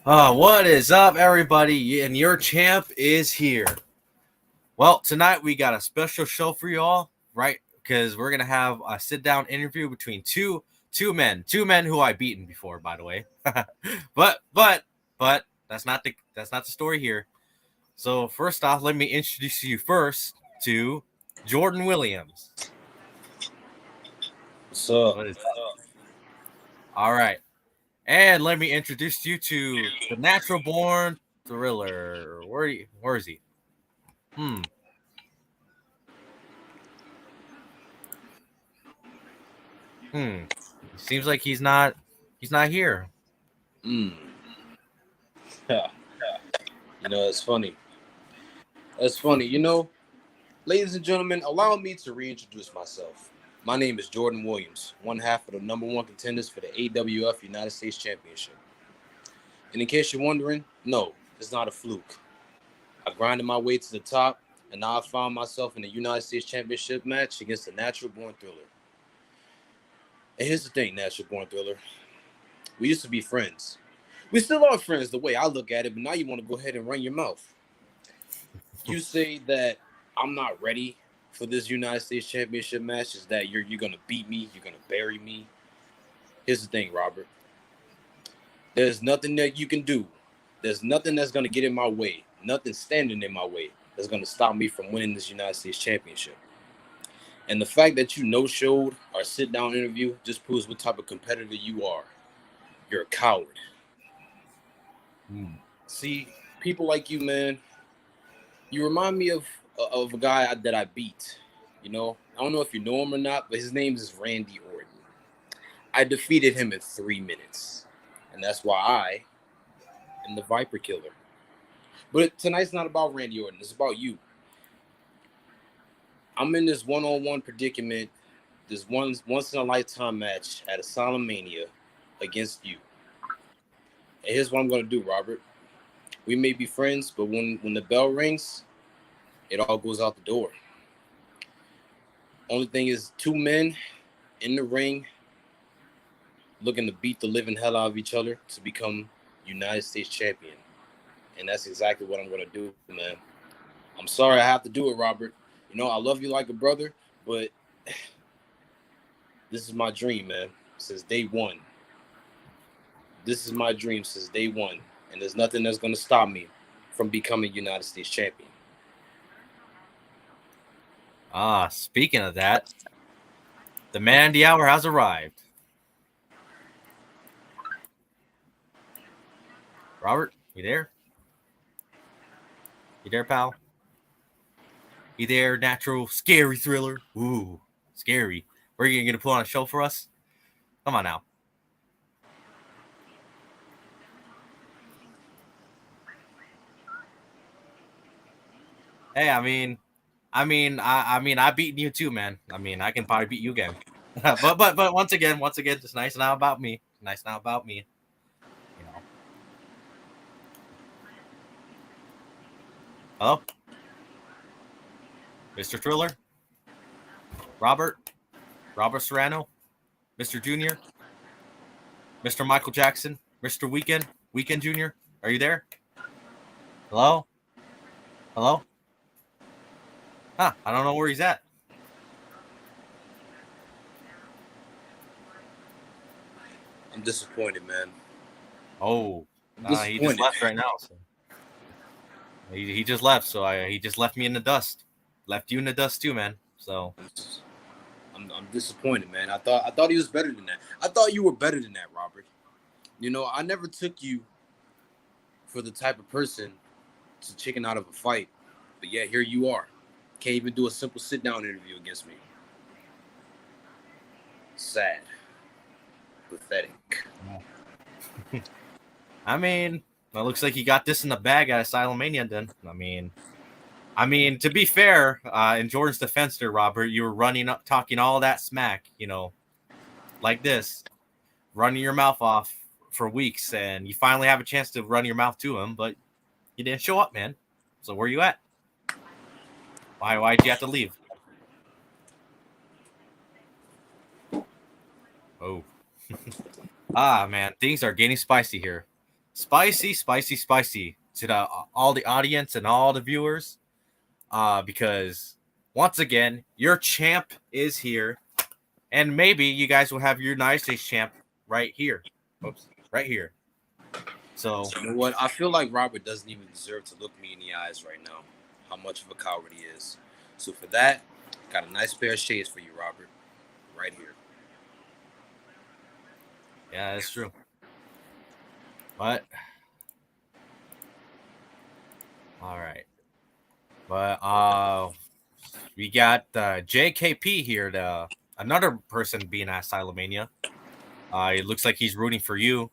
What is up, everybody? And your champ is here. Well, tonight we got a special show for you all, right? Because we're gonna have a sit-down interview between two men who I've beaten before, by the way. but that's not the story here. So first off, let me introduce you first to Jordan Williams. What's up? What is up? All right, and let me introduce you to the natural born thriller. Where is he? Hmm. Hmm. Seems like he's not here. Mm. Yeah. It's funny. That's funny. Ladies and gentlemen, allow me to reintroduce myself. My name is Jordan Williams, one half of the number one contenders for the AWF United States Championship. And in case you're wondering, no, it's not a fluke. I grinded my way to the top, and now I found myself in the United States Championship match against the Natural Born Thriller. And here's the thing, Natural Born Thriller. We used to be friends. We still are friends the way I look at it, but now you want to go ahead and run your mouth. You say that I'm not ready for this United States Championship match. Is that you're gonna beat me? You're gonna bury me? Here's the thing, Robert. There's nothing that you can do. There's nothing that's gonna get in my way. Nothing standing in my way that's gonna stop me from winning this United States Championship. And the fact that you no-showed our sit-down interview just proves what type of competitor you are. You're a coward. See, people like you, man, you remind me of a guy that I beat. I don't know if you know him or not, but his name is Randy Orton. I defeated him in 3 minutes, and that's why I am the Viper Killer. But tonight's not about Randy Orton; it's about you. I'm in this one-on-one predicament, this once in a lifetime match at a Mania against you. And here's what I'm gonna do, Robert. We may be friends, but when the bell rings, it all goes out the door. Only thing is, two men in the ring looking to beat the living hell out of each other to become United States champion. And that's exactly what I'm going to do, man. I'm sorry I have to do it, Robert. I love you like a brother, but this is my dream, man, since day one. This is my dream since day one. And there's nothing that's going to stop me from becoming United States champion. Speaking of that, the man of the hour has arrived. Robert, you there? You there, pal? You there, natural scary thriller? Ooh, scary. Where are you gonna put on a show for us? Come on now. Hey, I beaten you too, man. I can probably beat you again. but once again, just nice now about me. Nice now about me. You know. Hello, Mr. Thriller, Robert Serrano, Mr. Junior, Mr. Michael Jackson, Mr. Weekend Junior. Are you there? Hello, hello. Huh? I don't know where he's at. I'm disappointed, man. Oh, I'm he just disappointed. left right now. So he just left. So he just left me in the dust. Left you in the dust too, man. So I'm disappointed, man. I thought he was better than that. I thought you were better than that, Robert. I never took you for the type of person to chicken out of a fight, but yeah, here you are. Can't even do a simple sit down interview against me. Sad, pathetic. it looks like you got this in the bag at Asylum Mania. Then to be fair, in Jordan's defense, there, Robert, you were running up, talking all that smack, like this, running your mouth off for weeks, and you finally have a chance to run your mouth to him, but you didn't show up, man. So where you at? Why'd you have to leave? Oh, man, things are getting spicy here. spicy to all the audience and all the viewers. Because once again, your champ is here, and maybe you guys will have your United States champ right here. Oops, right here. So You know what? I feel like Robert doesn't even deserve to look me in the eyes right now. How much of a coward he is. So for that, got a nice pair of shades for you, Robert. Right here. yeah, that's true. But all right. But we got JKP here, another person being at Silomania. It looks like he's rooting for you,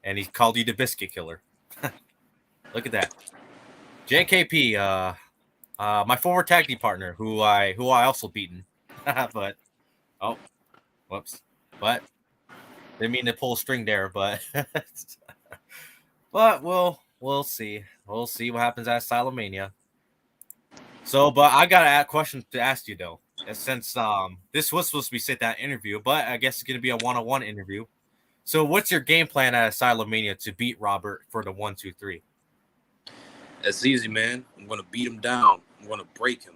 and he called you the Biscuit Killer. Look at that, JKP. My former tag team partner, who I also beaten. But oh, whoops. But didn't mean to pull a string there, but but we'll see. We'll see what happens at Silomania. So, but I got a question to ask you though. Since this was supposed to be sit that interview, but I guess it's gonna be a one-on-one interview. So, what's your game plan at Silomania to beat Robert for the 1-2-3? That's easy, man. I'm gonna beat him down. I'm gonna break him.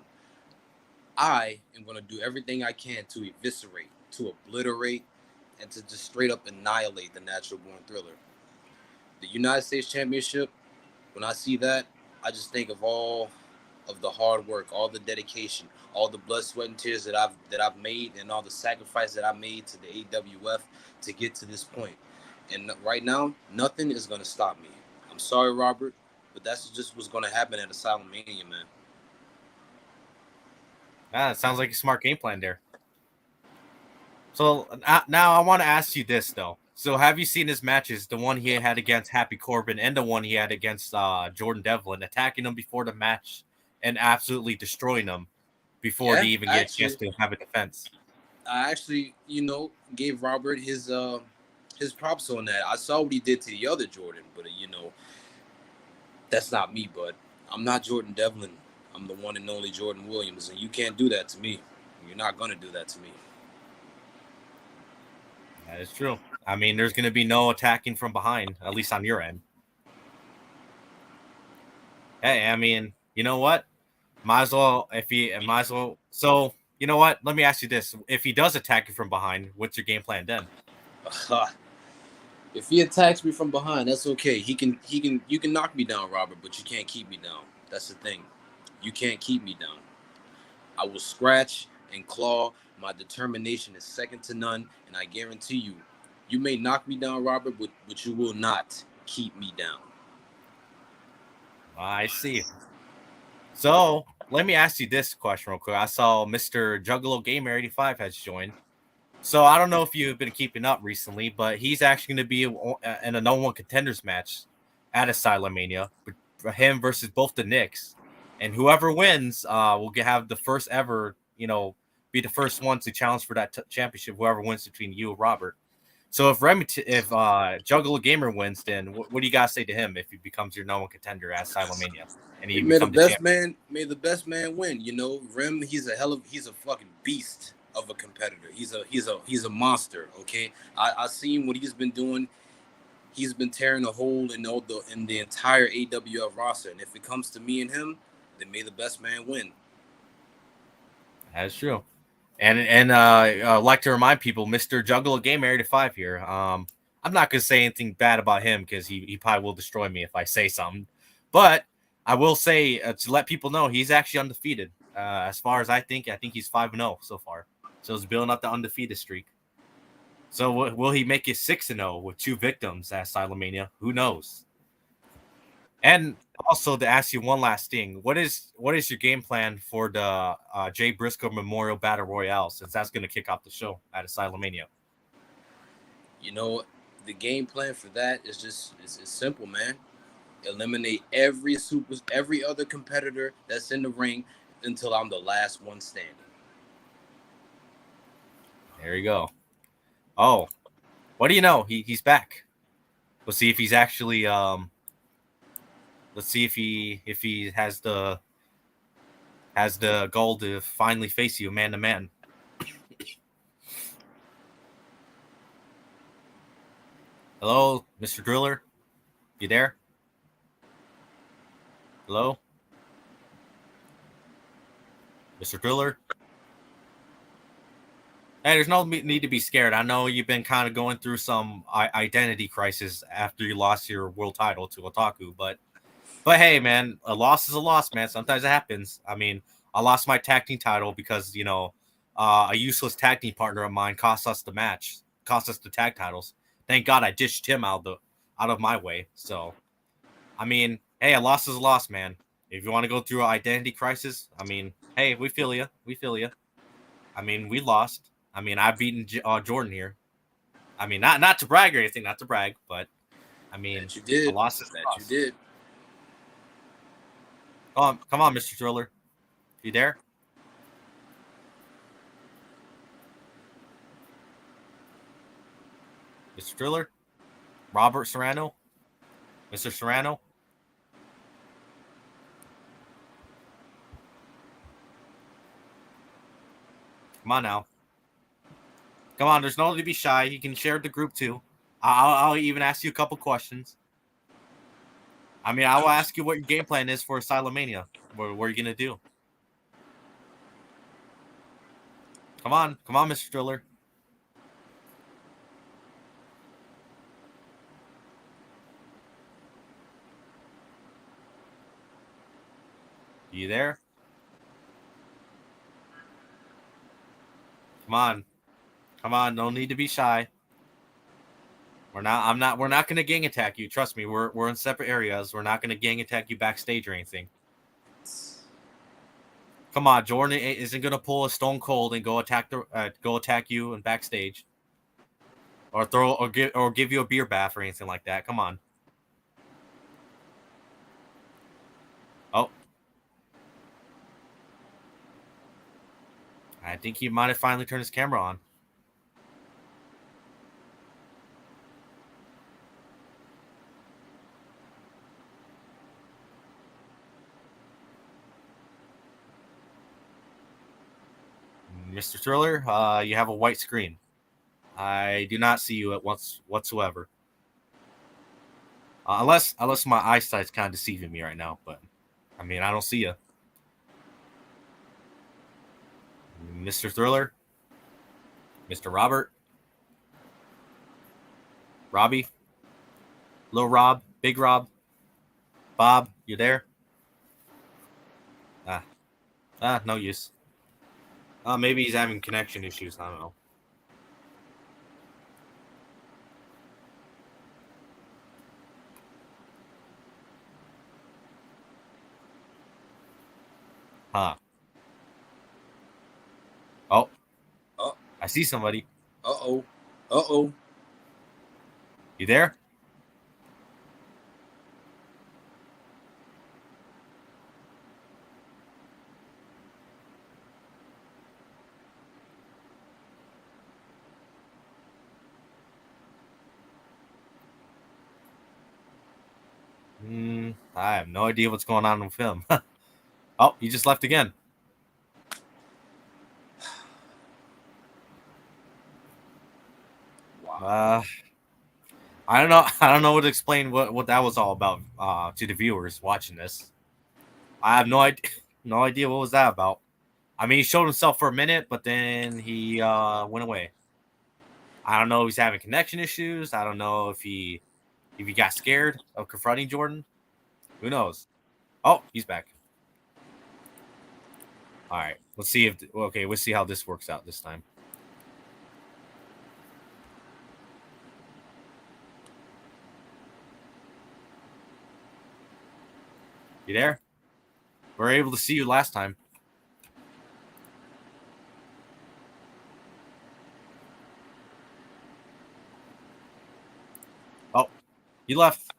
I am gonna do everything I can to eviscerate, to obliterate, and to just straight up annihilate the Natural Born Thriller. The United States Championship, when I see that, I just think of all of the hard work, all the dedication, all the blood, sweat, and tears that I've made, and all the sacrifice that I made to the AWF to get to this point. And right now, nothing is gonna stop me. I'm sorry, Robert, but that's just what's gonna happen at Asylum Mania, man. It sounds like a smart game plan there. So now I want to ask you this though. So have you seen his matches? The one he had against Happy Corbin and the one he had against Jordan Devlin, attacking him before the match and absolutely destroying them before they even get a chance to have a defense. I actually, gave Robert his props on that. I saw what he did to the other Jordan, but that's not me, bud. I'm not Jordan Devlin. I'm the one and only Jordan Williams, and you can't do that to me. You're not gonna do that to me. That is true. I mean, there's going to be no attacking from behind, at least on your end. Hey, I mean, you know what? Might as well. So, you know what? Let me ask you this: if he does attack you from behind, what's your game plan then? If he attacks me from behind, that's okay. You can knock me down, Robert, but you can't keep me down. That's the thing. You can't keep me down. I will scratch and claw. My determination is second to none, and I guarantee you, you may knock me down, Robert, but you will not keep me down. I see. So let me ask you this question real quick. I saw Mr. Juggalo Gamer 85 has joined. So I don't know if you've been keeping up recently, but he's actually going to be in a no one contenders match at Asylum Mania for him versus both the Knicks, and whoever wins will have the first ever, be the first one to challenge for that championship. Whoever wins between you and Robert. So if Juggalo Gamer wins, then what do you guys say to him if he becomes your no one contender at Asylum Mania and he may becomes May the best man win. Rem, he's a fucking beast of a competitor. He's a monster. Okay, I seen what he's been doing. He's been tearing a hole in the entire AWF roster. And if it comes to me and him, then may the best man win. That's true. And I'd like to remind people, Mr. Juggalo Game Area 5 here. I'm not gonna say anything bad about him because he probably will destroy me if I say something. But I will say to let people know he's actually undefeated. As far as I think he's 5-0 so far. So he's building up the undefeated streak. So will he make it 6-0 with 2 victims at Asylum Mania? Who knows? And also to ask you one last thing, what is your game plan for the Jay Briscoe Memorial Battle Royale, since that's going to kick off the show at Asylum Mania? The game plan for that is it's simple, man. Eliminate every other competitor that's in the ring until I'm the last one standing. There you go. Oh, what do you know? He's back. We'll see if he's actually let's see if he has the goal to finally face you man to man. Hello, Mr. Driller. You there? Hello? Mr. Driller? Hey, there's no need to be scared. I know you've been kind of going through some identity crisis after you lost your world title to Otaku, but hey, man, a loss is a loss, man. Sometimes it happens. I mean, I lost my tag team title because a useless tag team partner of mine cost us the match, cost us the tag titles. Thank God I dished him out of my way. So, I mean, hey, a loss is a loss, man. If you want to go through an identity crisis, I mean, hey, we feel you. We feel you. I mean, we lost. I mean, I've beaten Jordan here. I mean, not to brag or anything, not to brag, but I mean, That you did. a loss is a That loss. you did. Come on, Mr. Driller. You there? Mr. Driller? Robert Serrano? Mr. Serrano? Come on now. Come on, there's no need to be shy. You can share the group too. I'll even ask you a couple questions. I mean, I will ask you what your game plan is for Asylum Mania. What are you going to do? Come on, Mr. Driller. You there? Come on, no need to be shy. We're not gonna gang attack you. Trust me, we're in separate areas. We're not gonna gang attack you backstage or anything. Come on, Jordan isn't gonna pull a Stone Cold and go attack you in backstage, or give you a beer bath or anything like that. Come on. Oh, I think he might have finally turned his camera on. Mr. Thriller, you have a white screen. I do not see you at once whatsoever. Unless my eyesight's kind of deceiving me right now, but I mean, I don't see you. Mr. Thriller? Mr. Robert? Robbie? Little Rob? Big Rob? Bob? You there? No use. Maybe he's having connection issues. I don't know. Huh. Oh. I see somebody. Uh-oh. You there? I have no idea what's going on with him. Oh, he just left again. Wow. I don't know. I don't know what to explain what that was all about to the viewers watching this. I have no idea what was that about. I mean, he showed himself for a minute, but then he went away. I don't know if he's having connection issues. I don't know if he got scared of confronting Jordan. Who knows? Oh, he's back. All right, let's see we'll see how this works out this time. You there? We were able to see you last time. Oh, he left.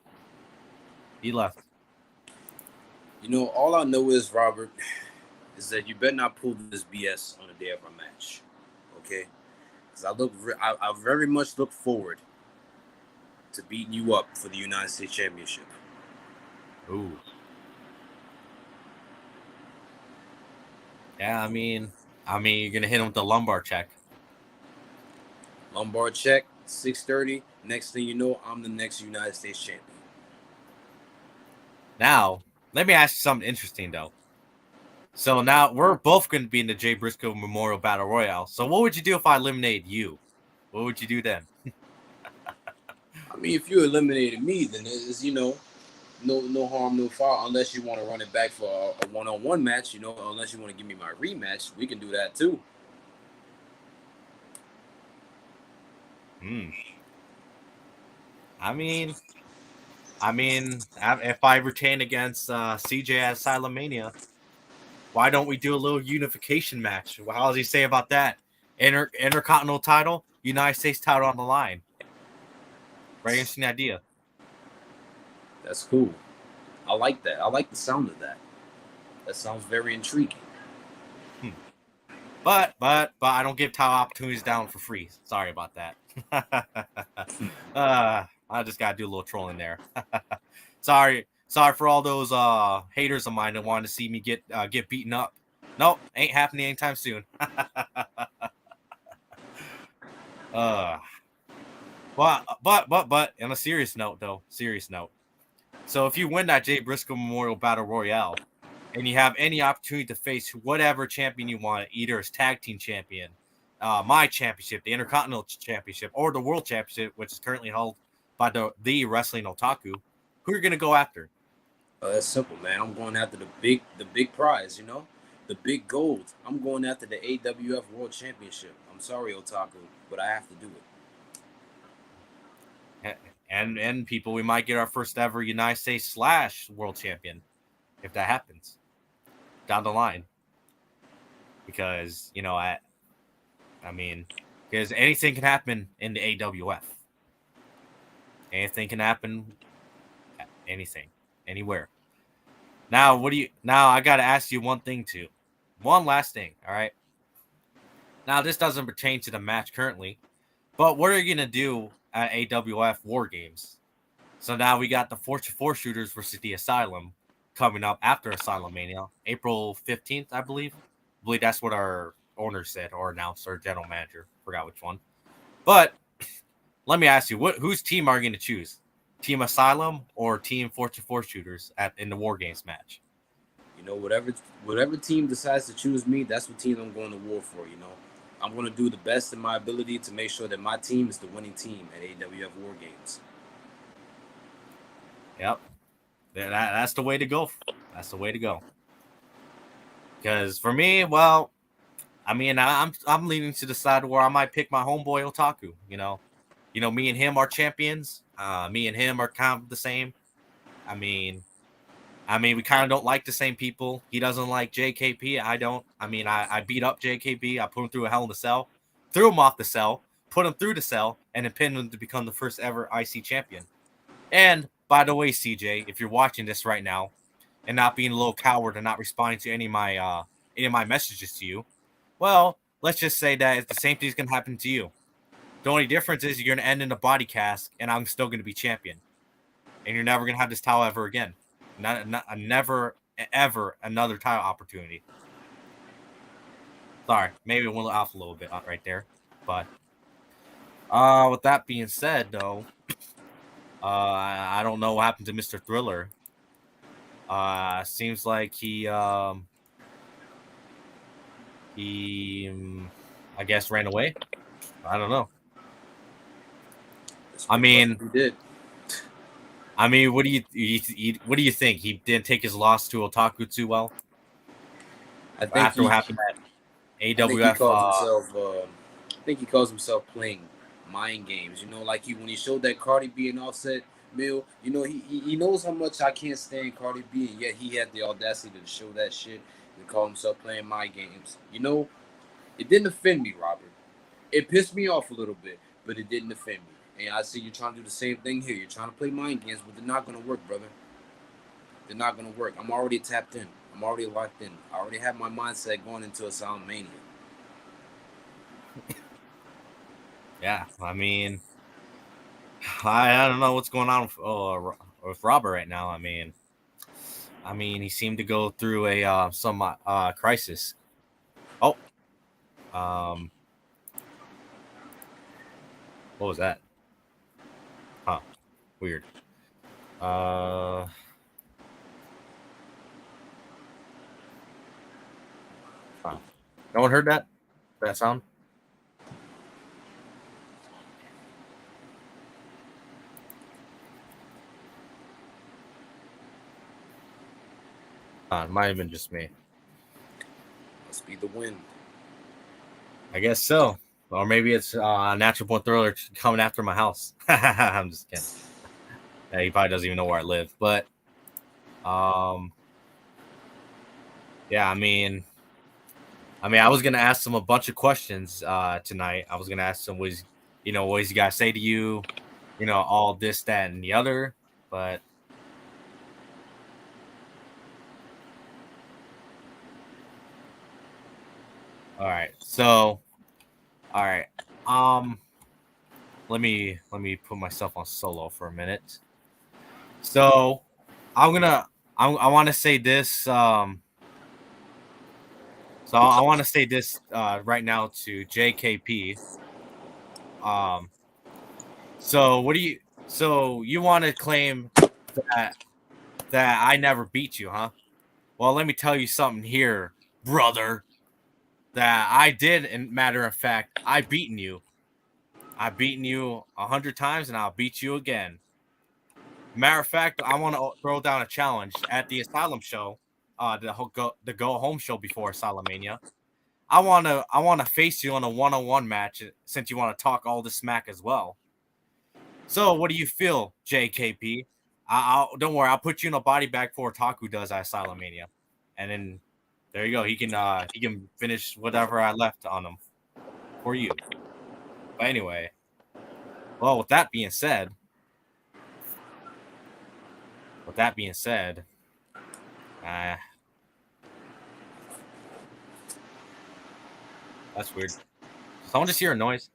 He left. You know, all I know is, Robert, is that you better not pull this BS on the day of our match, okay? Because I very much look forward to beating you up for the United States Championship. Ooh. Yeah, I mean, you're gonna hit him with the lumbar check. Lumbar check, 630. Next thing you know, I'm the next United States champion. Now, let me ask you something interesting though. So now we're both going to be in the Jay Briscoe Memorial Battle Royale. So what would you do if I eliminated you? What would you do then? I mean, if you eliminated me, then it's no harm, no foul. Unless you want to run it back for a one-on-one match, unless you want to give me my rematch, we can do that too. Hmm. I mean, if I retain against CJ at Asylum Mania, why don't we do a little unification match? How does he say about that? Intercontinental title, United States title on the line. Very interesting idea. That's cool. I like that. I like the sound of that. That sounds very intriguing. But I don't give title opportunities down for free. Sorry about that. I just gotta do a little trolling there. Sorry for all those haters of mine that wanted to see me get beaten up. Nope, ain't happening anytime soon. But on a serious note though, so if you win that Jay Briscoe Memorial Battle Royale and you have any opportunity to face whatever champion you want, either as tag team champion, my championship, the Intercontinental Championship, or the World Championship, which is currently held by the Wrestling Otaku, who are you gonna go after? That's simple, man. I'm going after the big prize, the big gold. I'm going after the AWF World Championship. I'm sorry, Otaku, but I have to do it. And people, we might get our first ever United States / World Champion if that happens down the line. Because because anything can happen in the AWF. Anything can happen. Anything, anywhere. Now, I got to ask you one thing too. One last thing, all right? Now, this doesn't pertain to the match currently, but what are you going to do at AWF War Games? So now we got the Fortune 4 shooters versus the Asylum coming up after Asylum Mania, April 15th, I believe. I believe that's what our owner said or announced, our general manager. Forgot which one. But let me ask you, whose team are you going to choose? Team Asylum or Team Fortune 4 shooters in the War Games match? Whatever team decides to choose me, that's what team I'm going to war for. I'm going to do the best in my ability to make sure that my team is the winning team at AWF War Games. Yep, that's the way to go. That's the way to go. Because for me, well, I'm leaning to the side where I might pick my homeboy Otaku. Me and him are champions. Me and him are kind of the same. I mean, we kind of don't like the same people. He doesn't like JKP. I don't. I beat up JKP. I put him through a Hell in a Cell, threw him off the cell, put him through the cell, and then pinned him to become the first ever IC champion. And by the way, CJ, if you're watching this right now and not being a little coward and not responding to any of my messages to you, well, let's just say that the same thing's gonna happen to you. The only difference is you're gonna end in a body cast, and I'm still gonna be champion, and you're never gonna have this title ever again. Never ever another title opportunity. Sorry, maybe it went off a little bit right there, but with that being said, though, I don't know what happened to Mr. Thriller. Seems like he I guess ran away. I don't know. He did. What do you think? He didn't take his loss to Otaku too well. I think after what happened at AWF, I think he calls himself playing mind games. Like when he showed that Cardi B and Offset meal. He knows how much I can't stand Cardi B, and yet he had the audacity to show that shit and call himself playing mind games. It didn't offend me, Robert. It pissed me off a little bit, but it didn't offend me. And I see you're trying to do the same thing here. You're trying to play mind games, but they're not going to work, brother. They're not going to work. I'm already tapped in. I'm already locked in. I already have my mindset going into Asylum Mania. Yeah, I don't know what's going on with Robert right now. He seemed to go through a some crisis. Oh, what was that? Huh, weird. No one heard that? That sound? It might have been just me. Must be the wind. I guess so. Or maybe it's Natural Born Thriller coming after my house. I'm just kidding. Yeah, he probably doesn't even know where I live. But yeah, I mean, I was gonna ask him a bunch of questions tonight. I was gonna ask him what does he guys say to you, all this, that, and the other. But all right, so all right, let me put myself on solo for a minute. So I want to say this. So I want to say this right now to JKP. So what do you? So you want to claim that I never beat you, huh? Well, let me tell you something here, brother. That I did. In matter of fact, I've beaten you. I've beaten you 100 times, and I'll beat you again. Matter of fact, I want to throw down a challenge at the Asylum show, the go home show before Asylum Mania. I wanna face you on a 1-on-1 match since you want to talk all this smack as well. So what do you feel, JKP? I'll don't worry, I'll put you in a body bag for Taku does at Asylum Mania, and then there you go. He can finish whatever I left on him for you. But anyway, well, with that being said, that's weird. Someone just hear a noise.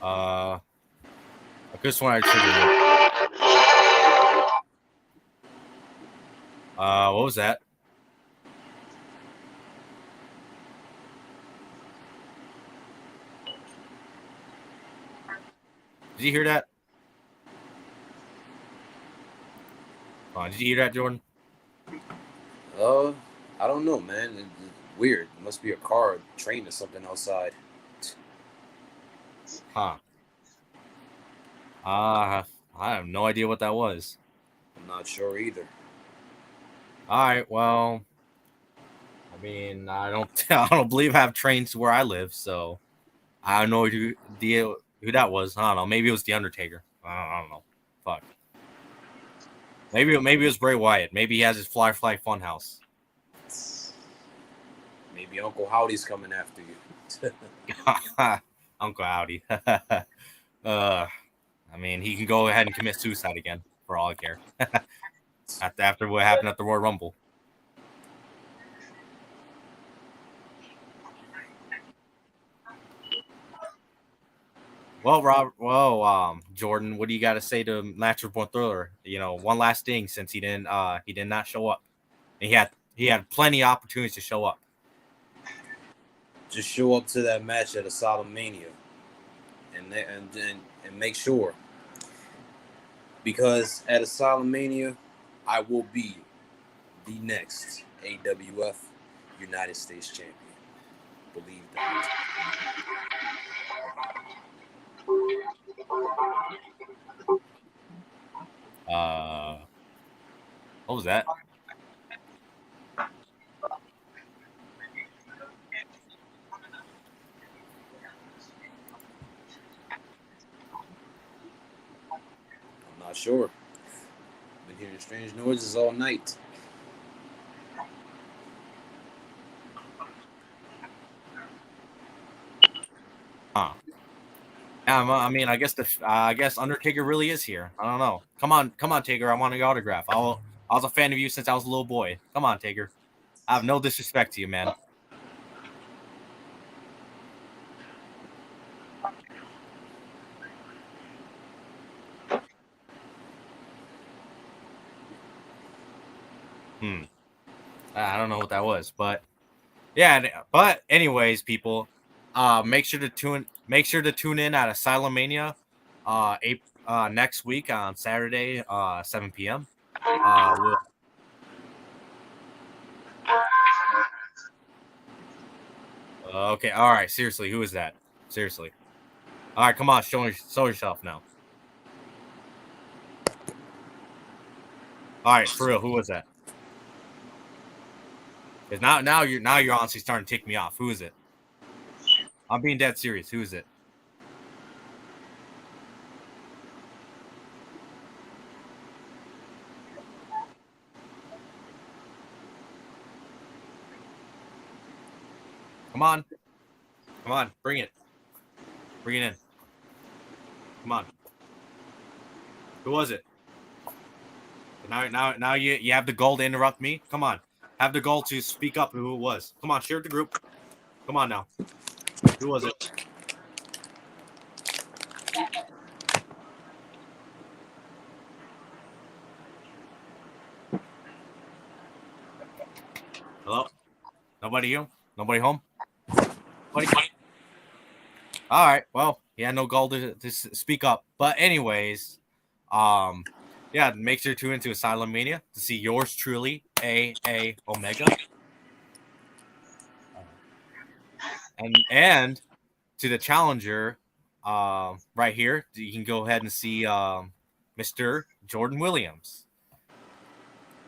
I could have sworn I triggered it. What was that? Did you hear that? Did you hear that, Jordan? I don't know, man. It's weird. It must be a car, or train, or something outside. Huh. I have no idea what that was. I'm not sure either. All right, well, I mean, I don't believe I have trains where I live, so I don't know who that was. I don't know. Maybe it was the Undertaker. I don't know. Fuck. Maybe it was Bray Wyatt. Maybe he has his Fly Funhouse. Maybe Uncle Howdy's coming after you. Uncle Howdy. I mean, he can go ahead and commit suicide again, for all I care. after what happened at the Royal Rumble. Well, Jordan, what do you got to say to Natural Born Thriller? One last thing, since he did not show up. And he had plenty of opportunities to show up. Just show up to that match at Asylum Mania, and make sure, because at Asylum Mania, I will be the next AWF United States Champion. Believe that. What was that? I'm not sure. Been hearing strange noises all night. Huh. I mean, I guess Undertaker really is here. I don't know. Come on, Taker. I want your autograph. I was a fan of you since I was a little boy. Come on, Taker. I have no disrespect to you, man. I don't know what that was, but yeah. But anyways, people, make sure to tune in at Asylum Mania, next week on Saturday, 7 p.m. Okay, all right. Seriously, who is that? Seriously. All right, come on, show yourself now. All right, for real, who was that? Because now you're honestly starting to tick me off. Who is it? I'm being dead serious. Who is it? Come on, bring it in. Come on. Who was it? Now you have the goal to interrupt me. Come on, have the goal to speak up who it was. Come on, share the group. Come on now. Who was it? Hello? Nobody you? Nobody home? Nobody? All right. Well, yeah, no goal to speak up. But anyways, yeah, make sure to tune into Asylum Mania to see yours truly, A Omega, and to the challenger, right here. You can go ahead and see Mr. Jordan Williams.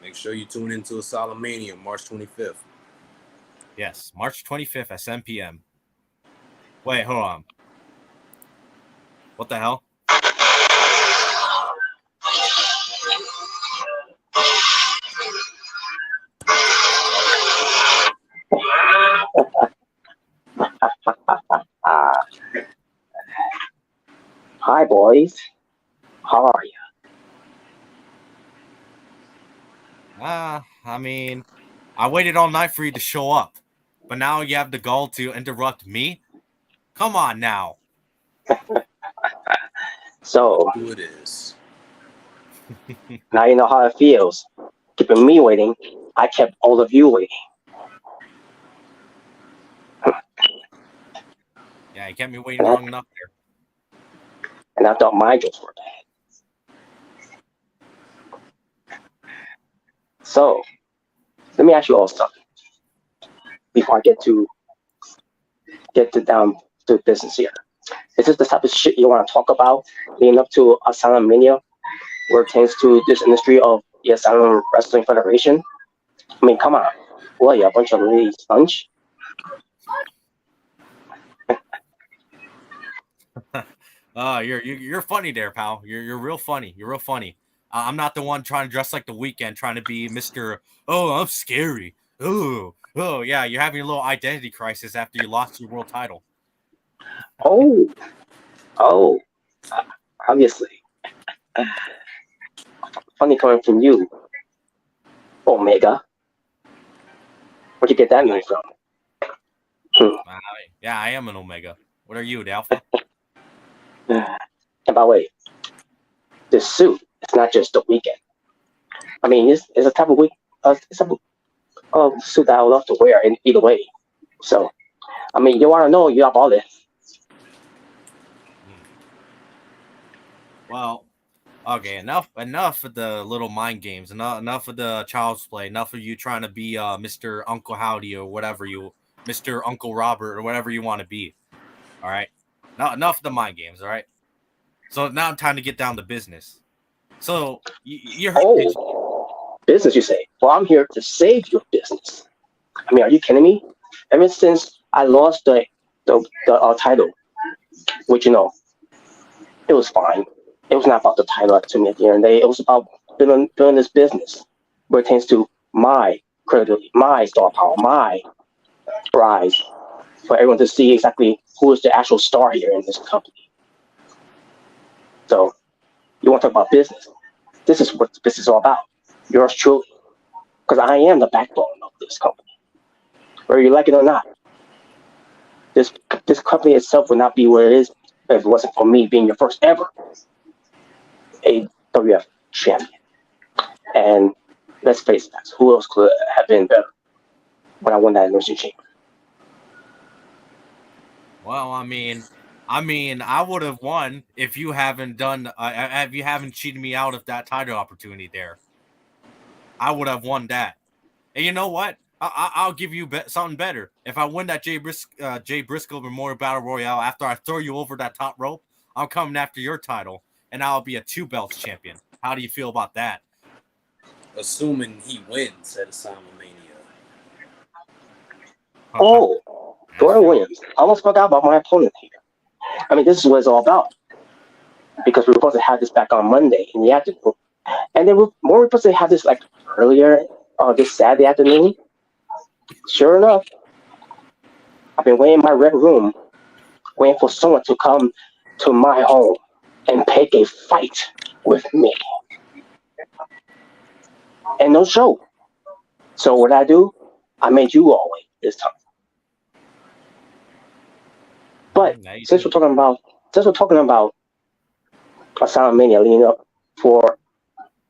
Make sure you tune into Asylum Mania March 25th. Yes, March 25th at 7 p.m. Wait, hold on. What the hell? Hi, boys. How are you? I mean, I waited all night for you to show up, but now you have the gall to interrupt me? Come on now. So, Who it is? now you know how it feels. Keeping me waiting, I kept all of you waiting. Yeah, you kept me waiting long enough there. And I thought my jokes were bad. So, let me ask you all something before I get down to business here. Is this the type of shit you want to talk about leading up to Asylum Mania, where it pertains to this industry of the Asylum Wrestling Federation? I mean, come on. What are you, a bunch of lady sponge? You're funny there, pal. You're real funny. You're real funny. I'm not the one trying to dress like the Weeknd, trying to be Mr. Oh, I'm scary. Oh, yeah. You're having a little identity crisis after you lost your world title. Oh, obviously. Funny coming from you, Omega. Where'd you get that name from? Yeah, I am an Omega. What are you, the Alpha? And by the way, this suit, it's not just the Weeknd. I mean, it's a type of suit that I would love to wear in either way. So, I mean, you want to know, you have all this. Well, okay, enough of the little mind games. Enough of the child's play. Enough of you trying to be Mr. Uncle Howdy or whatever Mr. Uncle Robert or whatever you want to be. All right. Now enough of the mind games. All right. So now time to get down to business. So you heard. Business, you say? Well, I'm here to save your business. I mean, are you kidding me? Ever since I lost the title, which it was fine. It was not about the title to me at the end of the day. It was about building this business where it pertains to my credibility, my star power, my prize for everyone to see exactly who is the actual star here in this company. So, you want to talk about business? This is what this is all about. Yours truly. Because I am the backbone of this company. Whether you like it or not. This company itself would not be where it is if it wasn't for me being your first ever AWF champion. And let's face it, who else could have been better when I won that Elimination Chamber? Well, I mean, I would have won if you haven't cheated me out of that title opportunity there. I would have won that. And you know what? I'll give you something better. If I win that Jay Briscoe Memorial Battle Royale after I throw you over that top rope, I'm coming after your title, and I'll be a 2 belts champion. How do you feel about that? Assuming he wins at Asylum Mania. Oh, Jordan Williams. I almost forgot about my opponent here. I mean, this is what it's all about. Because we were supposed to have this back on Monday in the afternoon. And then we were supposed to have this like earlier this Saturday afternoon. Sure enough, I've been waiting in my red room, waiting for someone to come to my home and pick a fight with me. And no show. So what I do? I made you all wait this time. But since we're talking about Asylum Mania leading up for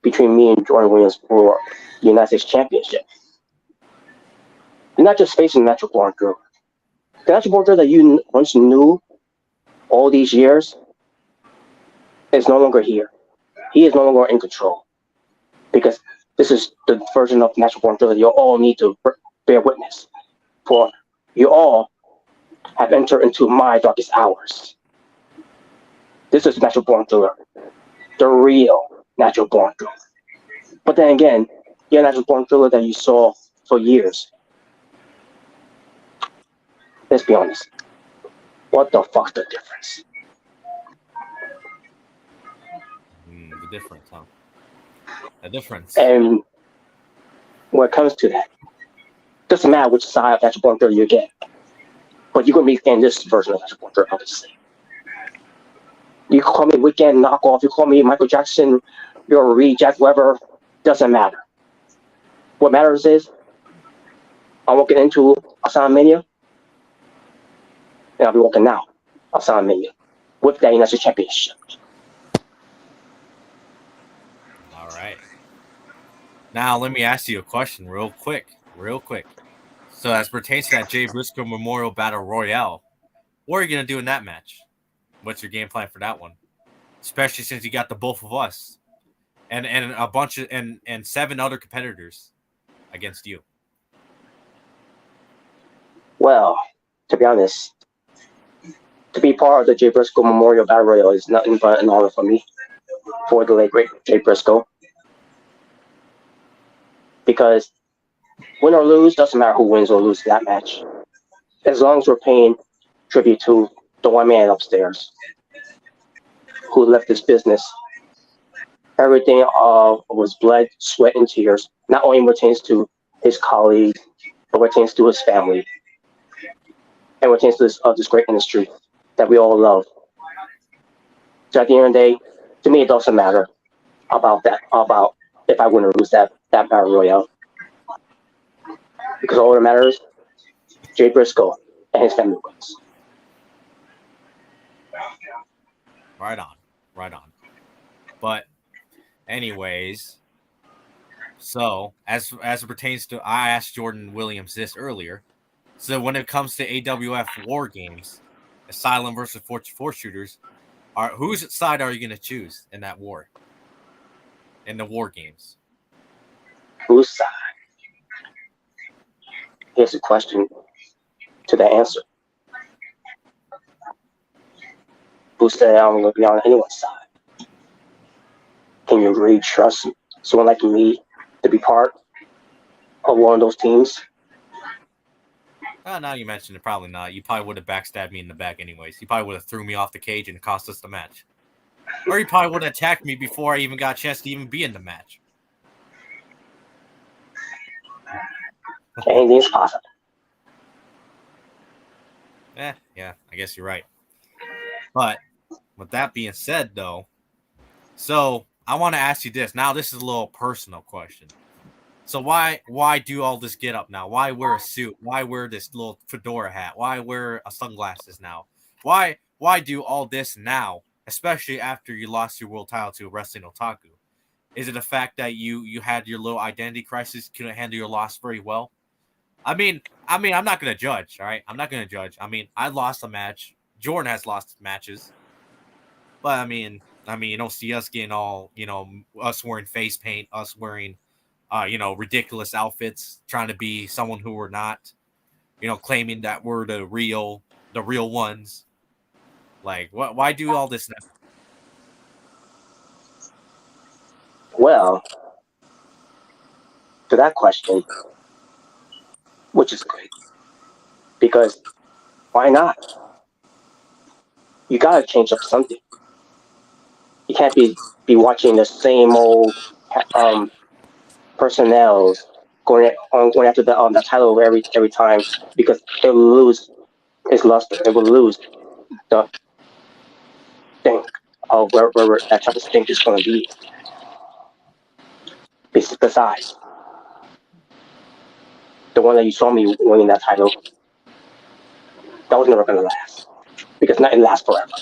between me and Jordan Williams for the United States Championship, you're not just facing the Natural Born Girl. The Natural Born Girl that you once knew all these years is no longer here. He is no longer in control because this is the version of Natural Born Girl that you all need to bear witness. For you all have entered into my darkest hours. This is Natural Born Thriller, the real Natural Born Thriller. But then again, your Natural Born Thriller that you saw for years. Let's be honest. What the fuck's the difference? The difference, huh? The difference. And when it comes to that, doesn't matter which side of Natural Born Thriller you get. But you're going to be getting this version of Natural Born Thriller, obviously. You can call me Weekend Knockoff, you call me Michael Jackson, you're a Reed, Jack Weber, doesn't matter. What matters is, I'm walking into Asylum Mania, and I'll be walking out Asylum Mania with that United States Championship. All right. Now, let me ask you a question real quick. So, as pertains to that Jay Briscoe Memorial Battle Royale, what are you going to do in that match? What's your game plan for that one? Especially since you got the both of us and a bunch of and 7 other competitors against you. Well, to be honest, to be part of the Jay Briscoe Memorial Battle Royale is nothing but an honor for me, for the late great Jay Briscoe. Because win or lose, doesn't matter who wins or loses that match. As long as we're paying tribute to the one man upstairs who left this business. Everything was blood, sweat, and tears. Not only pertains to his colleagues, but pertains to his family, and pertains to this great industry that we all love. So at the end of the day, to me, it doesn't matter about if I win or lose that battle royale, because all that matters, Jay Briscoe and his family wins. Right on. But anyways, so as it pertains to, I asked Jordan Williams this earlier. So when it comes to AWF War Games, Asylum versus 4 shooters, whose side are you going to choose in that war? In the War Games? Whose side? Here's a question to the answer. Who said I'm going to be on anyone's side? Can you really trust someone like me to be part of one of those teams? Now you mentioned it, probably not. You probably would have backstabbed me in the back anyways. You probably would have threw me off the cage and cost us the match. Or you probably would have attacked me before I even got a chance to even be in the match. Anything's possible. Yeah, I guess you're right. But with that being said, though, so I want to ask you this. Now, this is a little personal question. So why do all this get up now? Why wear a suit? Why wear this little fedora hat? Why wear sunglasses now? Why do all this now, especially after you lost your world title to Wrestling Otaku? Is it the fact that you had your little identity crisis, couldn't handle your loss very well? I mean, I'm not gonna judge, all right? I'm not gonna judge. I mean, I lost a match. Jordan has lost matches, but I mean, you don't see us getting all, us wearing face paint, us wearing ridiculous outfits, trying to be someone who we're not, claiming that we're the real ones. Like, why do all this now? Well, to that question, which is great, because why not? You gotta change up something. You can't be watching the same old um, personnels going after the title every time because it will lose its luster. It will lose the thing of where that type of thing is going to be. Besides, the one that you saw me winning that title, that was never going to last because nothing lasts forever.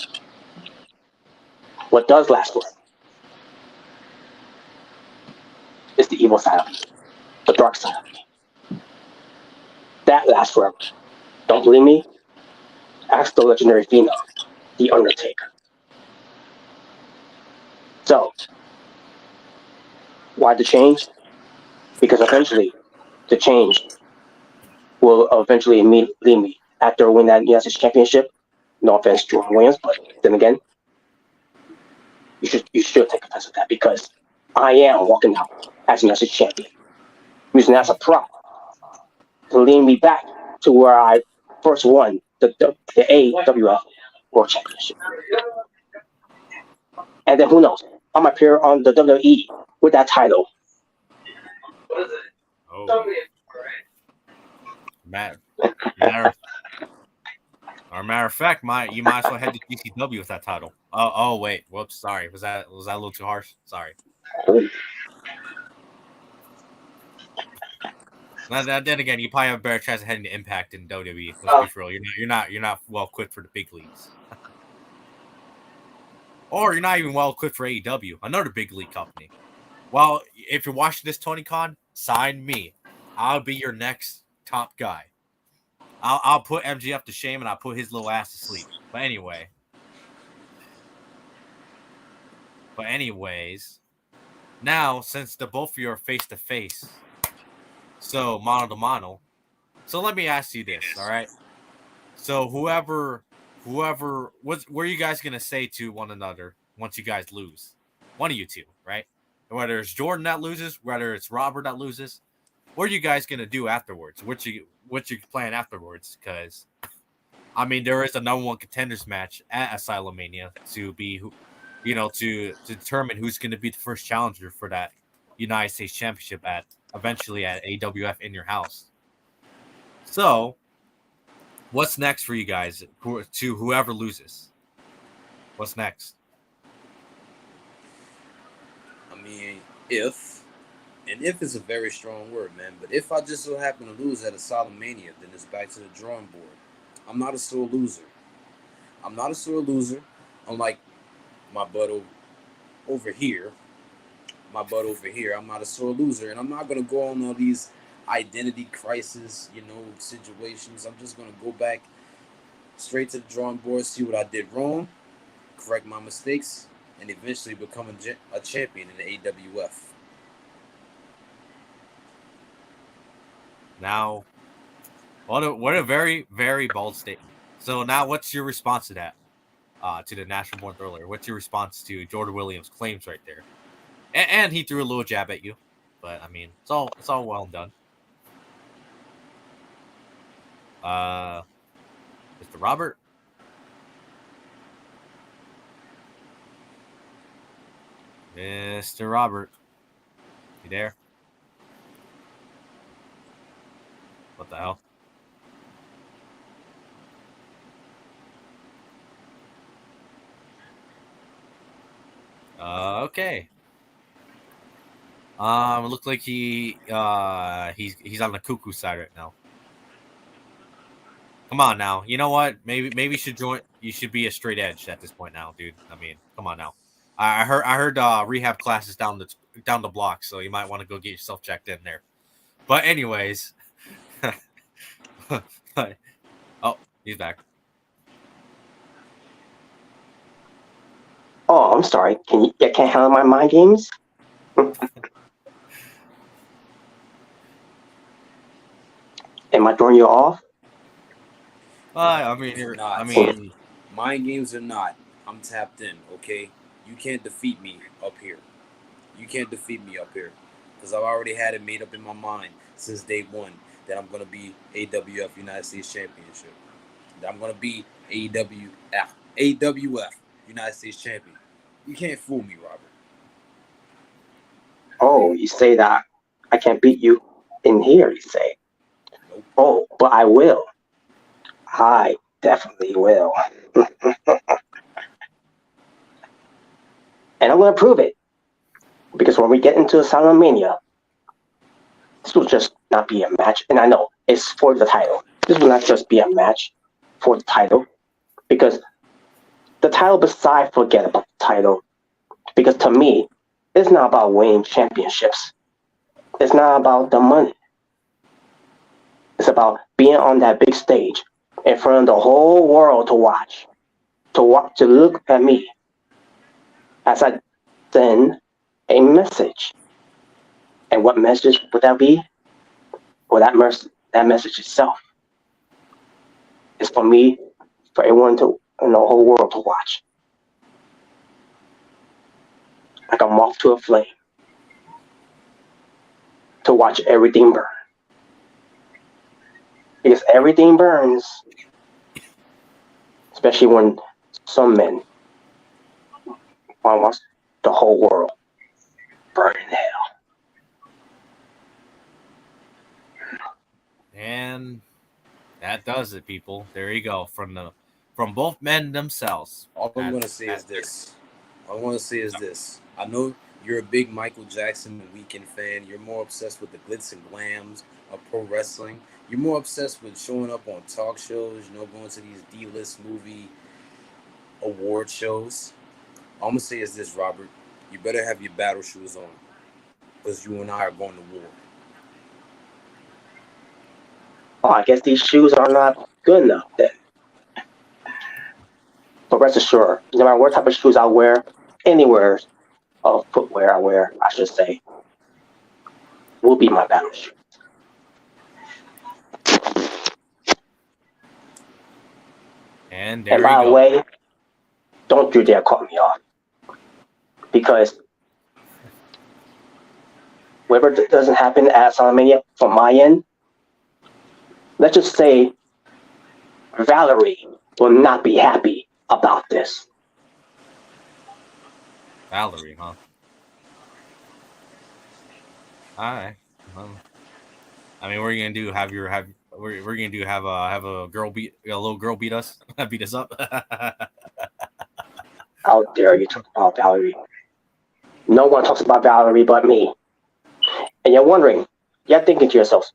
What does last forever is the evil side of me, the dark side of me. That lasts forever. Don't believe me? Ask the legendary phenom, the Undertaker. So, why the change? Because eventually, the change will eventually lead me after I win that United States Championship. No offense, Jordan Williams, but then again, you should take offense of that because I am walking out as a United States champion, using that as a prop to lead me back to where I first won the AWF World Championship. And then who knows? I might appear on the WWE with that title. Oh, matter of fact, you might as well head to GCW with that title. Oh, wait, whoops, sorry. Was that a little too harsh? Sorry. Then again, you probably have a better chance of heading to Impact in WWE. Let's be for real. You're not well equipped for the big leagues, or you're not even well equipped for AEW, another big league company. Well, if you're watching this, Tony Khan, sign me. I'll be your next top guy. I'll put MJF to shame and I'll put his little ass to sleep. But anyways, now since the both of you are face to face, so mano to mano. So let me ask you this, all right? So whoever what are you guys gonna say to one another once you guys lose? One of you two, right? Whether it's Jordan that loses, whether it's Robert that loses, what are you guys gonna do afterwards? What's your plan afterwards? Because I mean, there is a number one contenders match at Asylum Mania to be to determine who's going to be the first challenger for that United States Championship eventually at AWF in your house. So, what's next for you guys? To whoever loses, what's next? I mean, if is a very strong word, man. But if I just so happen to lose at Asylum Mania, then it's back to the drawing board. I'm not a sore loser. Unlike my butt over here. I'm not a sore loser, and I'm not gonna go on all these identity crisis, situations. I'm just gonna go back straight to the drawing board, see what I did wrong, correct my mistakes, and eventually become a champion in the AWF. Now, what a very, very bold statement. So now, what's your response to that? To the National Born Thriller. What's your response to Jordan Williams' claims right there? And he threw a little jab at you, but I mean, it's all well and done. Mr. Robert. Mr. Robert, you there? What the hell? Okay. It looks like he's on the cuckoo side right now. Come on now. You know what? Maybe you should join. You should be a straight edge at this point now, dude. I mean, come on now. I heard rehab classes down the block, so you might want to go get yourself checked in there. But anyways, oh, he's back. Oh, I'm sorry. You can't handle my mind games? Am I throwing you off? I mean, You're you're. I not. mean, Mind games or not, I'm tapped in, okay? You can't defeat me up here. You can't defeat me up here. Because I've already had it made up in my mind since day one that I'm going to be AWF United States Championship. That I'm going to be AWF United States Champion. You can't fool me, Robert. Oh, you say that I can't beat you in here, you say. Nope. Oh, but I will. I definitely will. And I'm going to prove it. Because when we get into Asylum Mania, this will just not be a match. And I know it's for the title. This will not just be a match for the title. Because the title, besides, forget about the title. Because to me, it's not about winning championships. It's not about the money. It's about being on that big stage in front of the whole world to watch. To look at me as I send a message. And what message would that be? Well, that message itself is for me, for everyone to, in the whole world to watch. Like a moth to a flame. To watch everything burn. Because everything burns, especially when some men want the whole world burn in hell. and that does it, people. There you go. From both men themselves. All I'm going to say is this. All I want to say is this. I know you're a big Michael Jackson Weekend fan. You're more obsessed with the glitz and glams of pro wrestling. You're more obsessed with showing up on talk shows, going to these D-list movie award shows. All I'm going to say is this, Robert. You better have your battle shoes on because you and I are going to war. Oh, I guess these shoes are not good enough then. But rest assured, no matter what type of shoes I wear, anywhere of footwear I wear, I should say, will be my battle shoes. And there And you by the go. way, don't you dare cut me off. Because whatever doesn't happen at WrestleMania from my end, let's just say Valerie will not be happy about this. Valerie, huh? All right. I mean, what are you gonna do? We're gonna do? Have a little girl beat us, beat us up. How dare you talk about Valerie? No one talks about Valerie but me. And you're thinking to yourselves,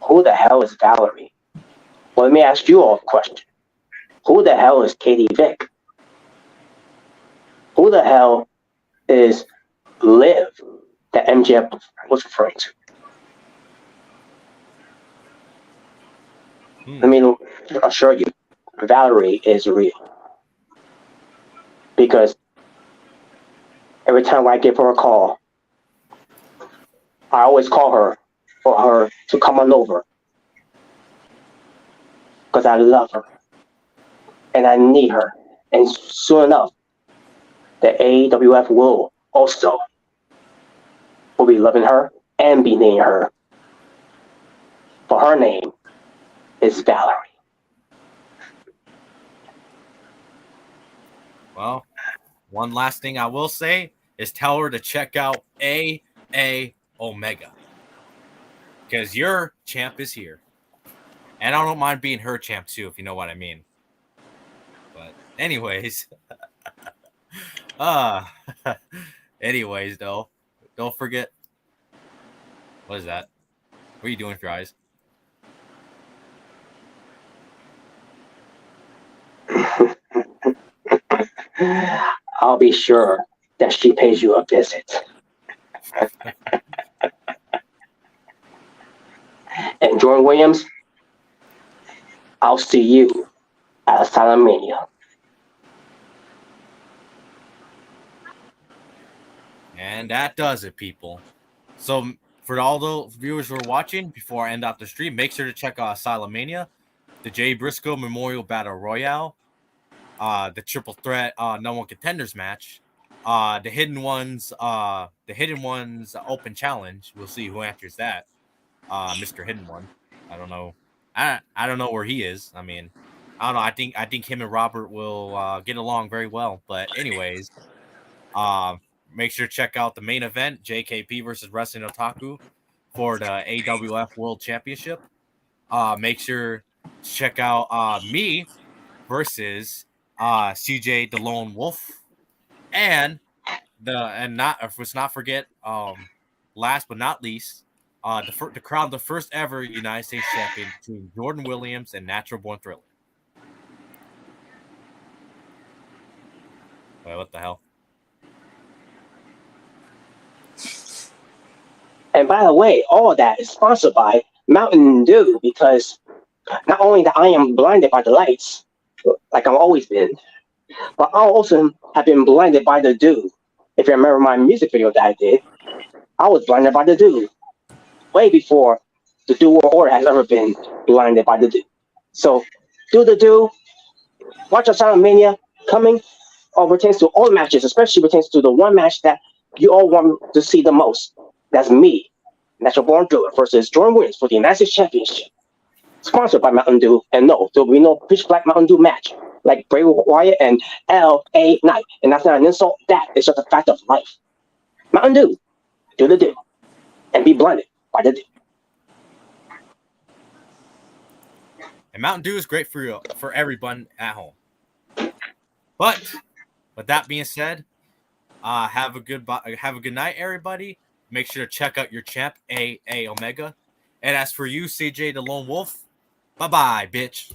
who the hell is Valerie? Well, let me ask you all a question. Who the hell is Katie Vick? Who the hell is Liv that MJF was referring to? Let me assure you, Valerie is real. Because every time I give her a call, I always call her for her to come on over. Because I love her. And I need her. And soon enough, the AWF will be loving her and be needing her. For her name is Valerie. Well, one last thing I will say is tell her to check out AA Omega. Because your champ is here. And I don't mind being her champ too, if you know what I mean. But anyways. Anyways, though, don't forget. What is that? What are you doing with your eyes? I'll be sure that she pays you a visit. And Jordan Williams, I'll see you at Asylum Mania. And that does it, people. So for all the viewers who are watching, before I end out the stream, make sure to check out Asylum-Mania, the Jay Briscoe Memorial Battle Royale, the Triple Threat No One Contenders match, the Hidden Ones Open Challenge. We'll see who answers that. Mr. Hidden One. I don't know. I don't know where he is. I mean, I don't know. I think him and Robert will get along very well. But anyways, make sure to check out the main event, JKP versus Wrestling Otaku for the AWF World Championship. Make sure to check out me versus CJ the Lone Wolf, and let's not forget, last but not least, the crown the first ever United States champion between Jordan Williams and Natural Born Thriller. Wait, what the hell? And by the way, all of that is sponsored by Mountain Dew, because not only that I am blinded by the lights, like I've always been, but I also have been blinded by the dew. If you remember my music video that I did, I was blinded by the dew way before the dew or has ever been blinded by the dew. So do the dew, watch Asylum-Mania coming, pertains to all matches, especially pertains to the one match that you all want to see the most. That's me, Natural Born Thriller versus Jordan Williams for the United States Championship. Sponsored by Mountain Dew, and no, there will be no pitch black Mountain Dew match like Bray Wyatt and L.A. Knight. And that's not an insult, that is just a fact of life. Mountain Dew, do the dew, and be blinded by the dew. And Mountain Dew is great for everyone at home. But with that being said, have a good night, everybody. Make sure to check out your champ, A Omega. And as for you, CJ the Lone Wolf, bye-bye, bitch.